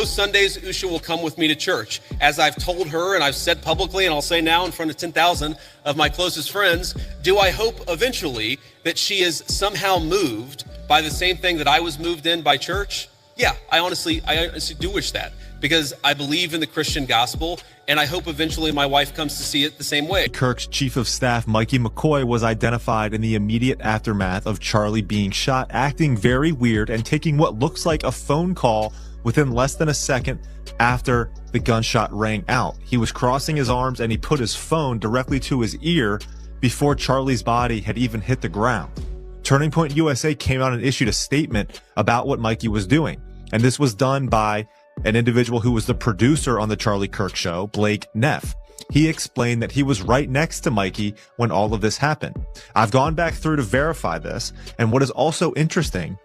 most Sundays, Usha will come with me to church. As I've told her and I've said publicly, and I'll say now in front of 10,000 of my closest friends, do I hope eventually that she is somehow moved by the same thing that I was moved in by church? Yeah, I honestly do wish that, because I believe in the Christian gospel, and I hope eventually my wife comes to see it the same way. Kirk's chief of staff, Mikey McCoy, was identified in the immediate aftermath of Charlie being shot, acting very weird and taking what looks like a phone call within less than a second after the gunshot rang out. He was crossing his arms and he put his phone directly to his ear before Charlie's body had even hit the ground. Turning Point USA came out and issued a statement about what Mikey was doing. And this was done by an individual who was the producer on the Charlie Kirk show, Blake Neff. He explained that he was right next to Mikey when all of this happened. I've gone back through to verify this. And what is also interesting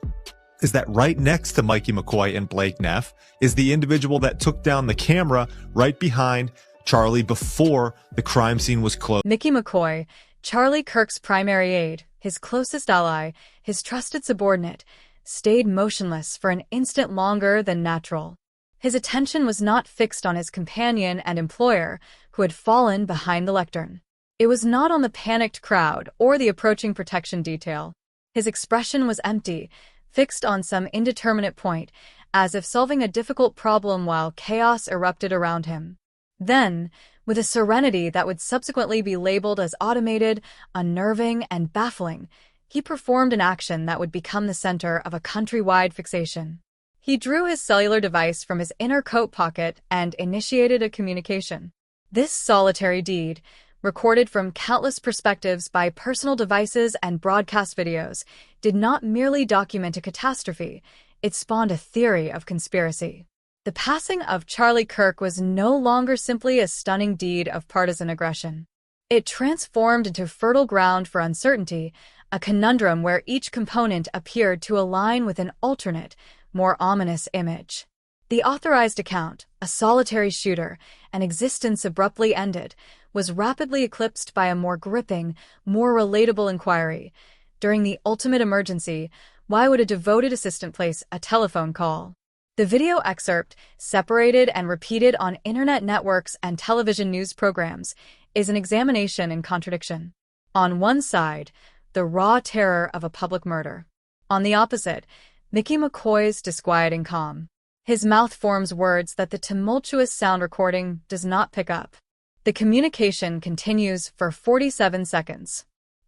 is that right next to Mikey McCoy and Blake Neff is the individual that took down the camera right behind Charlie before the crime scene was closed. Mickey McCoy, Charlie Kirk's primary aide, his closest ally, his trusted subordinate, stayed motionless for an instant longer than natural. His attention was not fixed on his companion and employer, who had fallen behind the lectern. It was not on the panicked crowd or the approaching protection detail. His expression was empty, fixed on some indeterminate point, as if solving a difficult problem while chaos erupted around him. Then, with a serenity that would subsequently be labeled as automated, unnerving, and baffling, he performed an action that would become the center of a countrywide fixation. He drew his cellular device from his inner coat pocket and initiated a communication. This solitary deed, recorded from countless perspectives by personal devices and broadcast videos, did not merely document a catastrophe, it spawned a theory of conspiracy. The passing of Charlie Kirk was no longer simply a stunning deed of partisan aggression. It transformed into fertile ground for uncertainty, a conundrum where each component appeared to align with an alternate, more ominous image. The authorized account, a solitary shooter, an existence abruptly ended, was rapidly eclipsed by a more gripping, more relatable inquiry. During the ultimate emergency, why would a devoted assistant place a telephone call? The video excerpt, separated and repeated on internet networks and television news programs, is an examination in contradiction. On one side, the raw terror of a public murder. On the opposite, Mickey McCoy's disquieting calm. His mouth forms words that the tumultuous sound recording does not pick up. The communication continues for 47 seconds.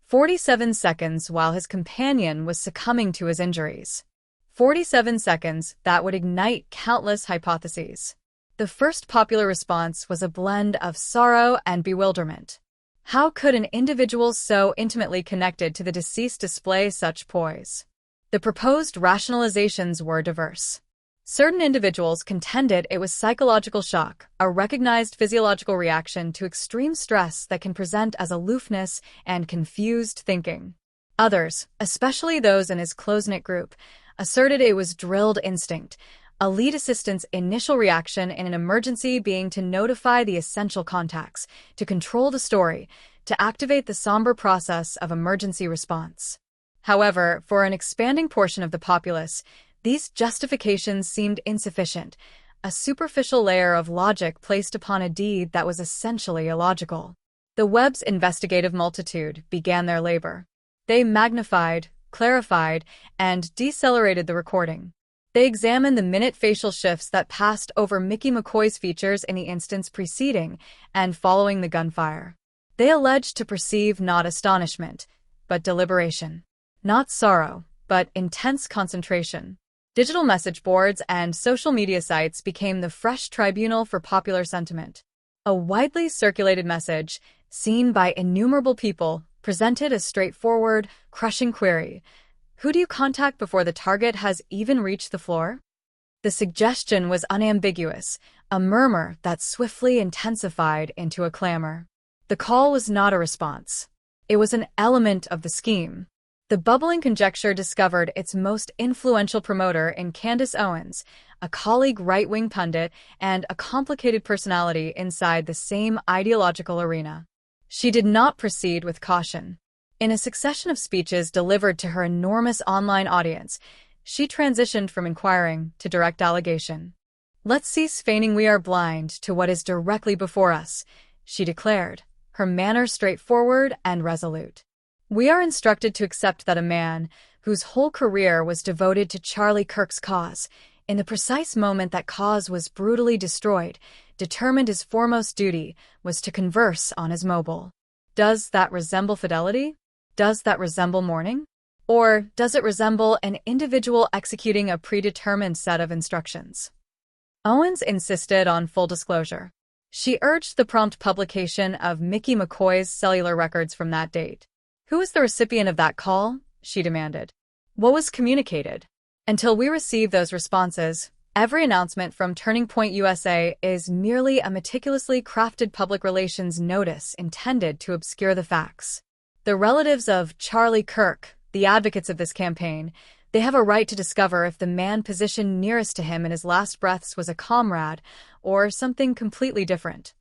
47 seconds while his companion was succumbing to his injuries. 47 seconds that would ignite countless hypotheses. The first popular response was a blend of sorrow and bewilderment. How could an individual so intimately connected to the deceased display such poise? The proposed rationalizations were diverse. Certain individuals contended it was psychological shock, a recognized physiological reaction to extreme stress that can present as aloofness and confused thinking. Others, especially those in his close-knit group, asserted it was drilled instinct, a lead assistant's initial reaction in an emergency being to notify the essential contacts, to control the story, to activate the somber process of emergency response. However, for an expanding portion of the populace, these justifications seemed insufficient, a superficial layer of logic placed upon a deed that was essentially illogical. The web's investigative multitude began their labor. They magnified, clarified, and decelerated the recording. They examined the minute facial shifts that passed over Mickey McCoy's features in the instance preceding and following the gunfire. They alleged to perceive not astonishment, but deliberation. Not sorrow, but intense concentration. Digital message boards and social media sites became the fresh tribunal for popular sentiment. A widely circulated message, seen by innumerable people, presented a straightforward, crushing query. Who do you contact before the target has even reached the floor? The suggestion was unambiguous, a murmur that swiftly intensified into a clamor. The call was not a response. It was an element of the scheme. The bubbling conjecture discovered its most influential promoter in Candace Owens, a colleague right-wing pundit and a complicated personality inside the same ideological arena. She did not proceed with caution. In a succession of speeches delivered to her enormous online audience, she transitioned from inquiring to direct allegation. "Let's cease feigning we are blind to what is directly before us," she declared, her manner straightforward and resolute. "We are instructed to accept that a man, whose whole career was devoted to Charlie Kirk's cause, in the precise moment that cause was brutally destroyed, determined his foremost duty was to converse on his mobile. Does that resemble fidelity? Does that resemble mourning? Or does it resemble an individual executing a predetermined set of instructions?" Owens insisted on full disclosure. She urged the prompt publication of Mickey McCoy's cellular records from that date. "Who was the recipient of that call?" she demanded. "What was communicated? Until we receive those responses, every announcement from Turning Point USA is merely a meticulously crafted public relations notice intended to obscure the facts. The relatives of Charlie Kirk, the advocates of this campaign, they have a right to discover if the man positioned nearest to him in his last breaths was a comrade or something completely different."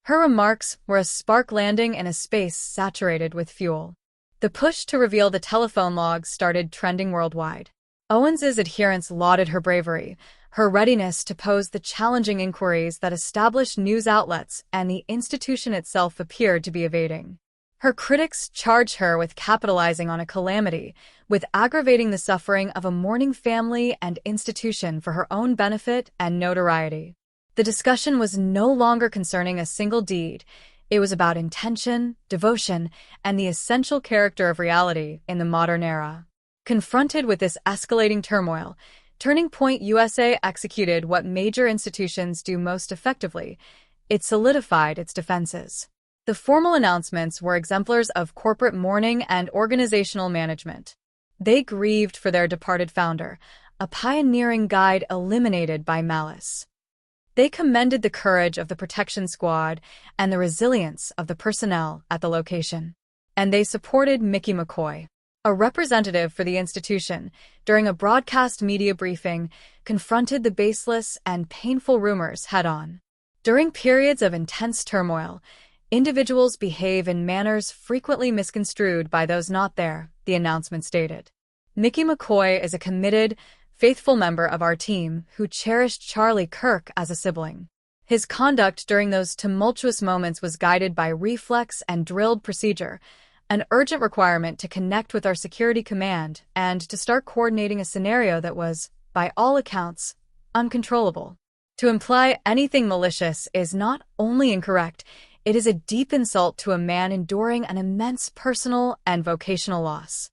Her remarks were a spark landing in a space saturated with fuel. The push to reveal the telephone logs started trending worldwide. Owens's adherents lauded her bravery, her readiness to pose the challenging inquiries that established news outlets and the institution itself appeared to be evading. Her critics charged her with capitalizing on a calamity, with aggravating the suffering of a mourning family and institution for her own benefit and notoriety. The discussion was no longer concerning a single deed. It was about intention, devotion, and the essential character of reality in the modern era. Confronted with this escalating turmoil, Turning Point USA executed what major institutions do most effectively. It solidified its defenses. The formal announcements were exemplars of corporate mourning and organizational management. They grieved for their departed founder, a pioneering guide eliminated by malice. They commended the courage of the protection squad and the resilience of the personnel at the location. And they supported Mickey McCoy, a representative for the institution, during a broadcast media briefing, confronted the baseless and painful rumors head-on. During periods of intense turmoil, individuals behave in manners frequently misconstrued by those not there, the announcement stated. "Mickey McCoy is a committed, faithful member of our team who cherished Charlie Kirk as a sibling. His conduct during those tumultuous moments was guided by reflex and drilled procedure, an urgent requirement to connect with our security command and to start coordinating a scenario that was, by all accounts, uncontrollable. To imply anything malicious is not only incorrect, it is a deep insult to a man enduring an immense personal and vocational loss."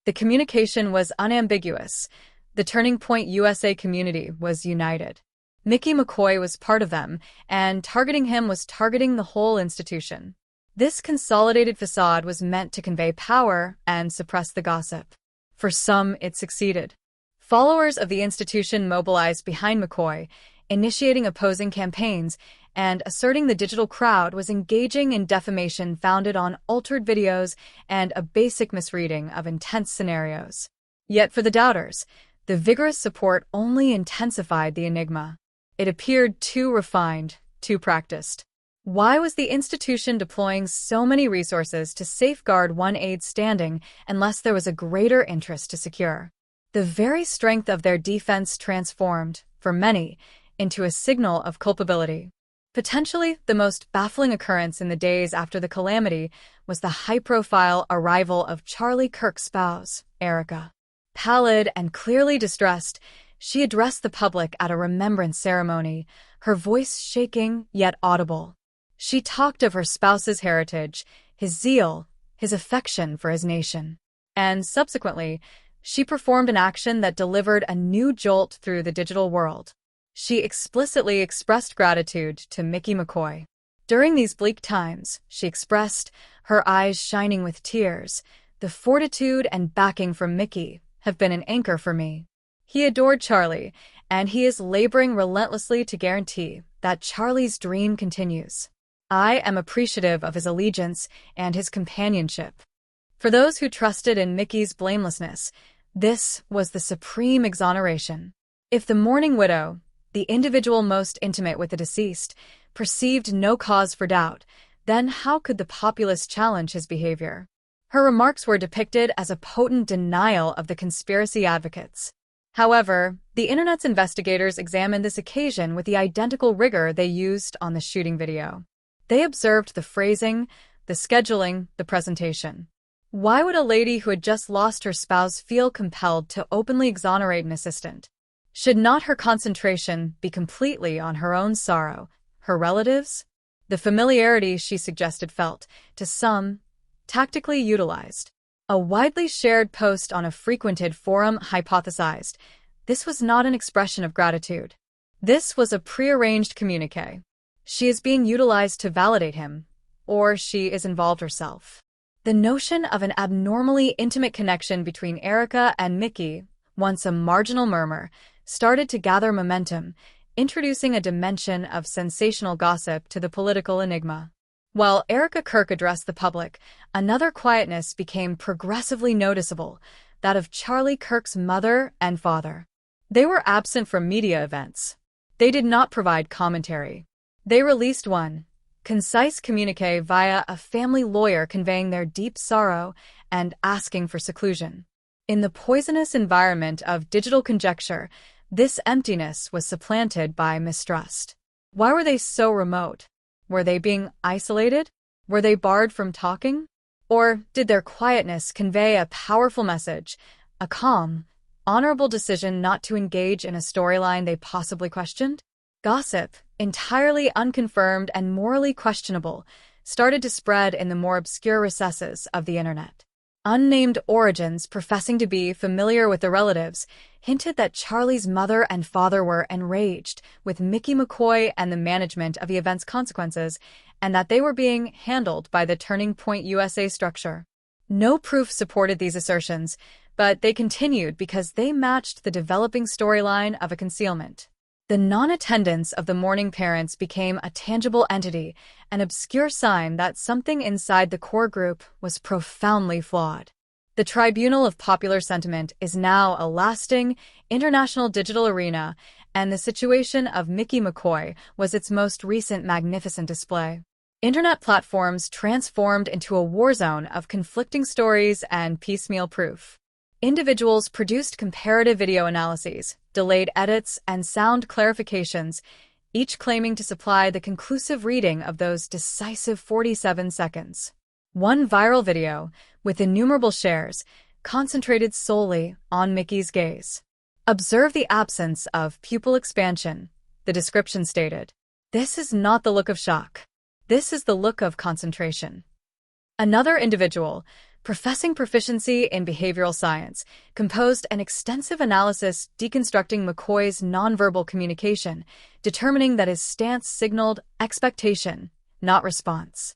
The communication was unambiguous. The Turning Point USA community was united. Mickey McCoy was part of them, and targeting him was targeting the whole institution. This consolidated facade was meant to convey power and suppress the gossip. For some, it succeeded. Followers of the institution mobilized behind McCoy, initiating opposing campaigns, and asserting the digital crowd was engaging in defamation founded on altered videos and a basic misreading of intense scenarios. Yet for the doubters, the vigorous support only intensified the enigma. It appeared too refined, too practiced. Why was the institution deploying so many resources to safeguard one aide's standing unless there was a greater interest to secure? The very strength of their defense transformed, for many, into a signal of culpability. Potentially the most baffling occurrence in the days after the calamity was the high-profile arrival of Charlie Kirk's spouse, Erika. Pallid and clearly distressed, she addressed the public at a remembrance ceremony, her voice shaking yet audible. She talked of her spouse's heritage, his zeal, his affection for his nation. And subsequently, she performed an action that delivered a new jolt through the digital world. She explicitly expressed gratitude to Mickey McCoy. During these bleak times, she expressed, her eyes shining with tears, "The fortitude and backing from Mickey have been an anchor for me. He adored Charlie, and he is laboring relentlessly to guarantee that Charlie's dream continues. I am appreciative of his allegiance and his companionship." For those who trusted in Mickey's blamelessness, this was the supreme exoneration. If the mourning widow, the individual most intimate with the deceased, perceived no cause for doubt, then how could the populace challenge his behavior? Her remarks were depicted as a potent denial of the conspiracy advocates. However, the internet's investigators examined this occasion with the identical rigor they used on the shooting video. They observed the phrasing, the scheduling, the presentation. Why would a lady who had just lost her spouse feel compelled to openly exonerate an assistant? Should not her concentration be completely on her own sorrow, her relatives? The familiarity, she suggested, felt, to some, tactically utilized. A widely shared post on a frequented forum hypothesized this was not an expression of gratitude. This was a prearranged communique. She is being utilized to validate him, or she is involved herself. The notion of an abnormally intimate connection between Erika and Mickey, once a marginal murmur, started to gather momentum, introducing a dimension of sensational gossip to the political enigma. While Erika Kirk addressed the public, another quietness became progressively noticeable, that of Charlie Kirk's mother and father. They were absent from media events. They did not provide commentary. They released one concise communique via a family lawyer conveying their deep sorrow and asking for seclusion. In the poisonous environment of digital conjecture, this emptiness was supplanted by mistrust. Why were they so remote? Were they being isolated? Were they barred from talking? Or did their quietness convey a powerful message, a calm, honorable decision not to engage in a storyline they possibly questioned? Gossip, entirely unconfirmed and morally questionable, started to spread in the more obscure recesses of the internet. Unnamed origins professing to be familiar with the relatives hinted that Charlie's mother and father were enraged with Mickey McCoy and the management of the event's consequences, and that they were being handled by the Turning Point USA structure. No proof supported these assertions, but they continued because they matched the developing storyline of a concealment. The non-attendance of the mourning parents became a tangible entity, an obscure sign that something inside the core group was profoundly flawed. The tribunal of popular sentiment is now a lasting, international digital arena, and the situation of Mickey McCoy was its most recent magnificent display. Internet platforms transformed into a war zone of conflicting stories and piecemeal proof. Individuals produced comparative video analyses, delayed edits, and sound clarifications, each claiming to supply the conclusive reading of those decisive 47 seconds. One viral video, with innumerable shares, concentrated solely on Mickey's gaze. Observe the absence of pupil expansion, the description stated. This is not the look of shock. This is the look of concentration. Another individual, professing proficiency in behavioral science, composed an extensive analysis deconstructing McCoy's nonverbal communication, determining that his stance signaled expectation, not response.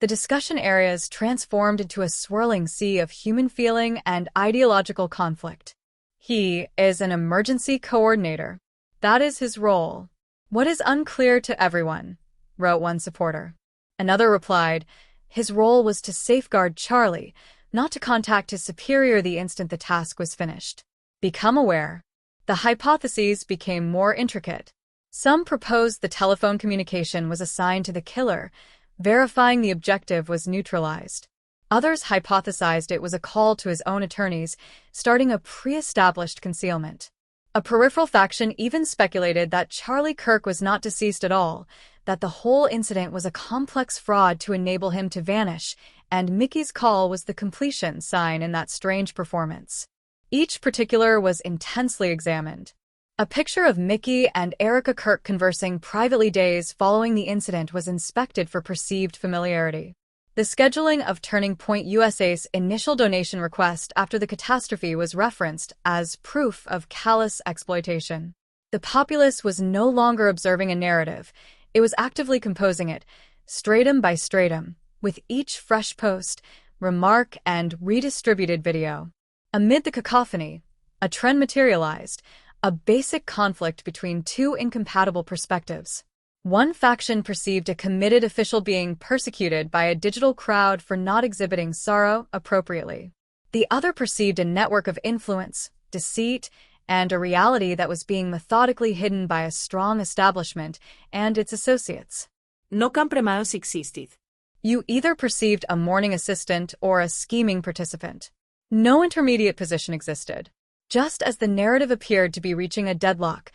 The discussion areas transformed into a swirling sea of human feeling and ideological conflict. He is an emergency coordinator. That is his role. What is unclear to everyone, wrote one supporter. Another replied, his role was to safeguard Charlie, not to contact his superior the instant the task was finished. Become aware. The hypotheses became more intricate. Some proposed the telephone communication was assigned to the killer, verifying the objective was neutralized. Others hypothesized it was a call to his own attorneys, starting a pre-established concealment. A peripheral faction even speculated that Charlie Kirk was not deceased at all, that the whole incident was a complex fraud to enable him to vanish, and Mickey's call was the completion sign in that strange performance. Each particular was intensely examined. A picture of Mickey and Erika Kirk conversing privately days following the incident was inspected for perceived familiarity. The scheduling of Turning Point USA's initial donation request after the catastrophe was referenced as proof of callous exploitation. The populace was no longer observing a narrative. It was actively composing it, stratum by stratum, with each fresh post, remark, and redistributed video. Amid the cacophony, a trend materialized, a basic conflict between two incompatible perspectives. One faction perceived a committed official being persecuted by a digital crowd for not exhibiting sorrow appropriately. The other perceived a network of influence, deceit, and a reality that was being methodically hidden by a strong establishment and its associates. No compromiso existit. You either perceived a mourning assistant or a scheming participant. No intermediate position existed. Just as the narrative appeared to be reaching a deadlock,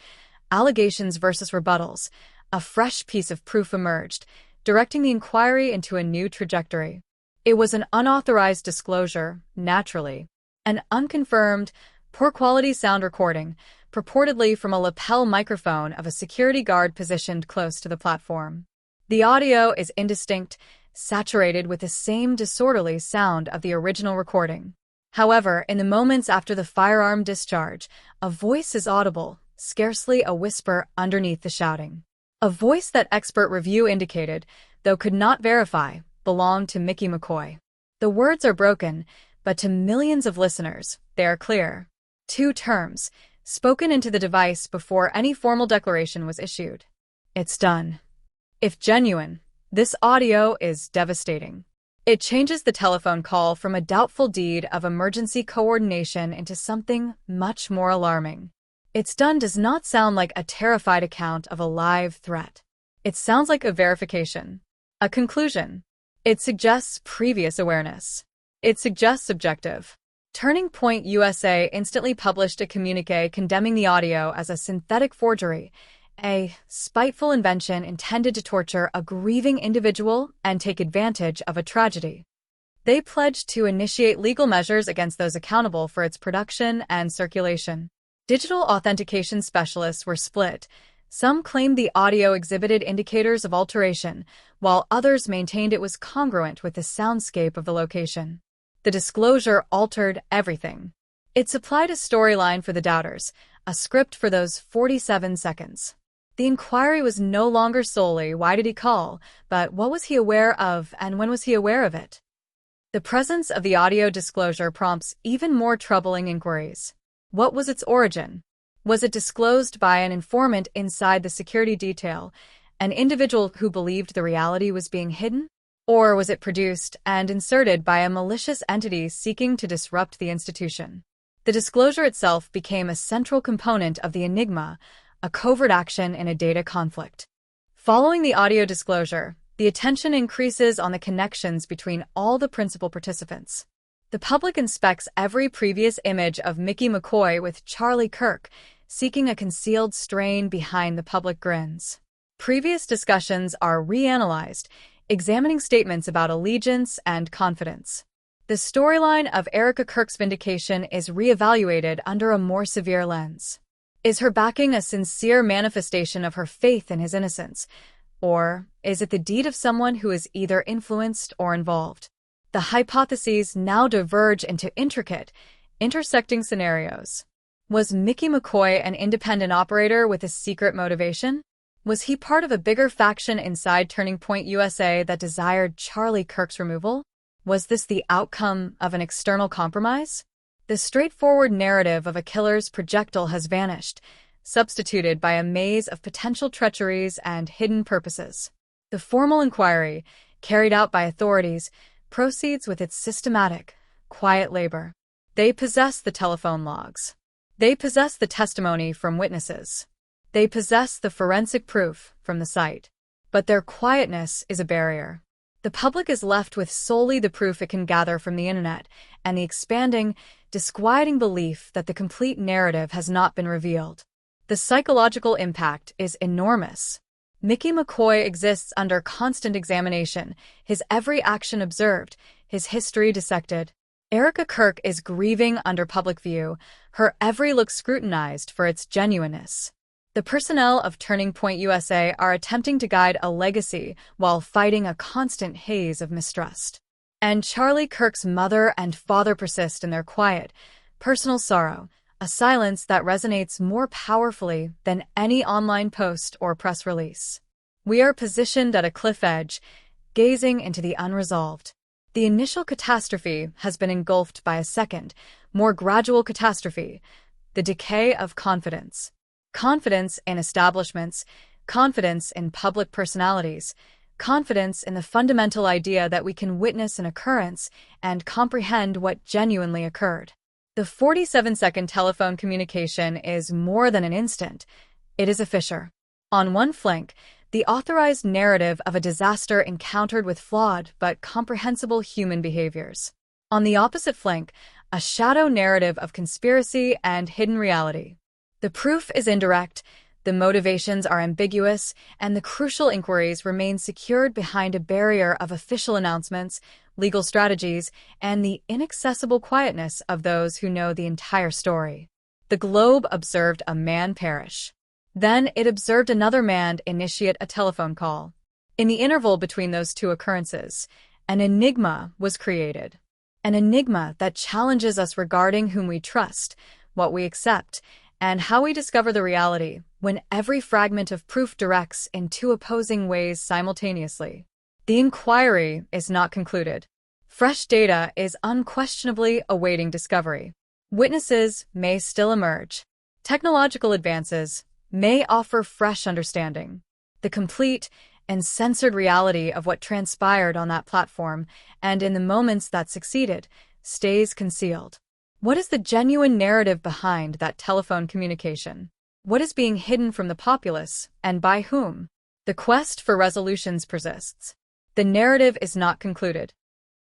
allegations versus rebuttals, a fresh piece of proof emerged, directing the inquiry into a new trajectory. It was an unauthorized disclosure, naturally. An unconfirmed, poor-quality sound recording, purportedly from a lapel microphone of a security guard positioned close to the platform. The audio is indistinct, saturated with the same disorderly sound of the original recording. However, in the moments after the firearm discharge, a voice is audible, scarcely a whisper underneath the shouting. A voice that expert review indicated, though could not verify, belonged to Mickey McCoy. The words are broken, but to millions of listeners, they are clear. Two terms, spoken into the device before any formal declaration was issued. It's done. If genuine, this audio is devastating. It changes the telephone call from a doubtful deed of emergency coordination into something much more alarming. It's done does not sound like a terrified account of a live threat. It sounds like a verification, a conclusion. It suggests previous awareness. It suggests objective. Turning Point USA instantly published a communiqué condemning the audio as a synthetic forgery, a spiteful invention intended to torture a grieving individual and take advantage of a tragedy. They pledged to initiate legal measures against those accountable for its production and circulation. Digital authentication specialists were split. Some claimed the audio exhibited indicators of alteration, while others maintained it was congruent with the soundscape of the location. The disclosure altered everything. It supplied a storyline for the doubters, a script for those 47 seconds. The inquiry was no longer solely why did he call, but what was he aware of and when was he aware of it? The presence of the audio disclosure prompts even more troubling inquiries. What was its origin? Was it disclosed by an informant inside the security detail, an individual who believed the reality was being hidden? Or was it produced and inserted by a malicious entity seeking to disrupt the institution? The disclosure itself became a central component of the enigma, a covert action in a data conflict. Following the audio disclosure, the attention increases on the connections between all the principal participants. The public inspects every previous image of Mickey McCoy with Charlie Kirk, seeking a concealed strain behind the public grins. Previous discussions are reanalyzed, examining statements about allegiance and confidence. The storyline of Erika Kirk's vindication is reevaluated under a more severe lens. Is her backing a sincere manifestation of her faith in his innocence, or is it the deed of someone who is either influenced or involved? The hypotheses now diverge into intricate, intersecting scenarios. Was Mickey McCoy an independent operator with a secret motivation? Was he part of a bigger faction inside Turning Point USA that desired Charlie Kirk's removal? Was this the outcome of an external compromise? The straightforward narrative of a killer's projectile has vanished, substituted by a maze of potential treacheries and hidden purposes. The formal inquiry, carried out by authorities, proceeds with its systematic, quiet labor. They possess the telephone logs. They possess the testimony from witnesses. They possess the forensic proof from the site. But their quietness is a barrier. The public is left with solely the proof it can gather from the internet and the expanding, disquieting belief that the complete narrative has not been revealed. The psychological impact is enormous. Mickey McCoy exists under constant examination, his every action observed, his history dissected. Erika Kirk is grieving under public view, her every look scrutinized for its genuineness. The personnel of Turning Point USA are attempting to guide a legacy while fighting a constant haze of mistrust. And Charlie Kirk's mother and father persist in their quiet, personal sorrow, a silence that resonates more powerfully than any online post or press release. We are positioned at a cliff edge, gazing into the unresolved. The initial catastrophe has been engulfed by a second, more gradual catastrophe, the decay of confidence. Confidence in establishments, confidence in public personalities, confidence in the fundamental idea that we can witness an occurrence and comprehend what genuinely occurred. The 47-second telephone communication is more than an instant. It is a fissure. On one flank, the authorized narrative of a disaster encountered with flawed but comprehensible human behaviors. On the opposite flank, a shadow narrative of conspiracy and hidden reality. The proof is indirect, the motivations are ambiguous, and the crucial inquiries remain secured behind a barrier of official announcements, legal strategies, and the inaccessible quietness of those who know the entire story. The Globe observed a man perish. Then it observed another man initiate a telephone call. In the interval between those two occurrences, an enigma was created. An enigma that challenges us regarding whom we trust, what we accept, and how we discover the reality when every fragment of proof directs in two opposing ways simultaneously. The inquiry is not concluded. Fresh data is unquestionably awaiting discovery. Witnesses may still emerge. Technological advances may offer fresh understanding. The complete and censored reality of what transpired on that platform and in the moments that succeeded stays concealed. What is the genuine narrative behind that telephone communication? What is being hidden from the populace, and by whom? The quest for resolutions persists. The narrative is not concluded.